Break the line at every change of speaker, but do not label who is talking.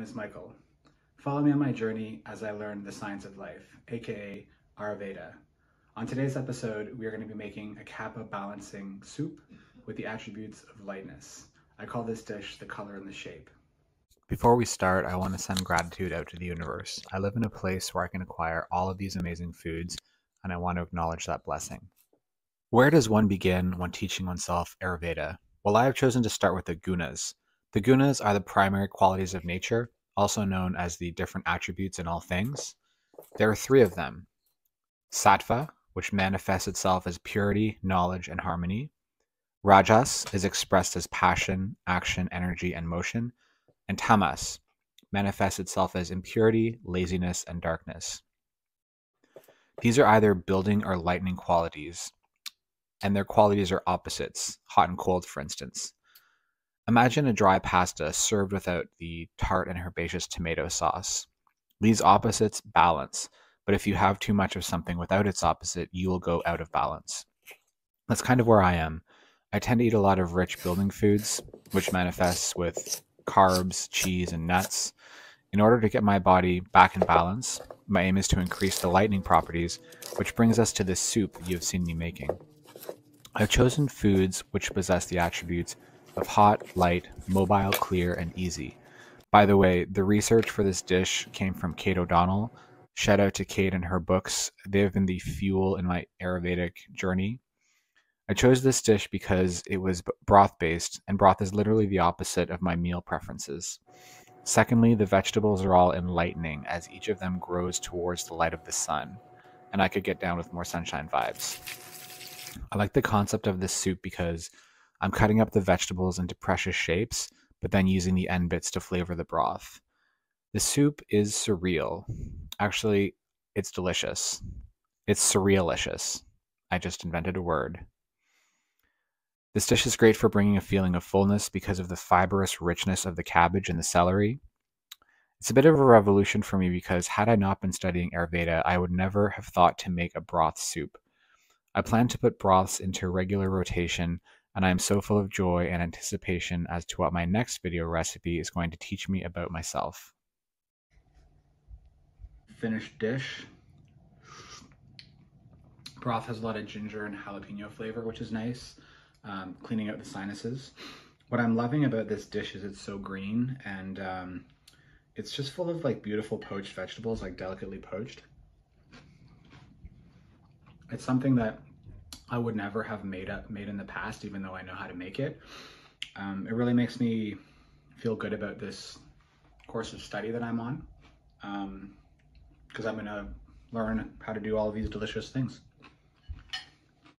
is Michael. Follow me on my journey as I learn the science of life, aka Ayurveda. On today's episode, we are going to be making a Kapha balancing soup with the attributes of lightness. I call this dish the color and the shape. Before we start, I want to send gratitude out to the universe. I live in a place where I can acquire all of these amazing foods, and I want to acknowledge that blessing. Where does one begin when teaching oneself Ayurveda? Well, I have chosen to start with the gunas. The gunas are the primary qualities of nature, also known as the different attributes in all things. There are three of them. Sattva, which manifests itself as purity, knowledge, and harmony. Rajas is expressed as passion, action, energy, and motion. And tamas manifests itself as impurity, laziness, and darkness. These are either building or lightening qualities, and their qualities are opposites, hot and cold, for instance. Imagine a dry pasta served without the tart and herbaceous tomato sauce. These opposites balance, but if you have too much of something without its opposite, you will go out of balance. That's kind of where I am. I tend to eat a lot of rich building foods, which manifests with carbs, cheese, and nuts. In order to get my body back in balance, my aim is to increase the lightening properties, which brings us to this soup you have seen me making. I've chosen foods which possess the attributes of hot, light, mobile, clear, and easy. By the way, the research for this dish came from Kate O'Donnell. Shout out to Kate and her books. They have been the fuel in my Ayurvedic journey. I chose this dish because it was broth-based, and broth is literally the opposite of my meal preferences. Secondly, the vegetables are all enlightening as each of them grows towards the light of the sun, and I could get down with more sunshine vibes. I like the concept of this soup because I'm cutting up the vegetables into precious shapes, but then using the end bits to flavor the broth. The soup is surreal. Actually, it's delicious. It's surrealicious. I just invented a word. This dish is great for bringing a feeling of fullness because of the fibrous richness of the cabbage and the celery. It's a bit of a revolution for me because had I not been studying Ayurveda, I would never have thought to make a broth soup. I plan to put broths into regular rotation, and I am so full of joy and anticipation as to what my next video recipe is going to teach me about myself. Finished dish. Broth has a lot of ginger and jalapeno flavor, which is nice, cleaning out the sinuses. What I'm loving about this dish is it's so green, and it's just full of like beautiful poached vegetables, like delicately poached. It's something that I would never have made in the past, even though I know how to make it. It really makes me feel good about this course of study that I'm on, because I'm going to learn how to do all of these delicious things.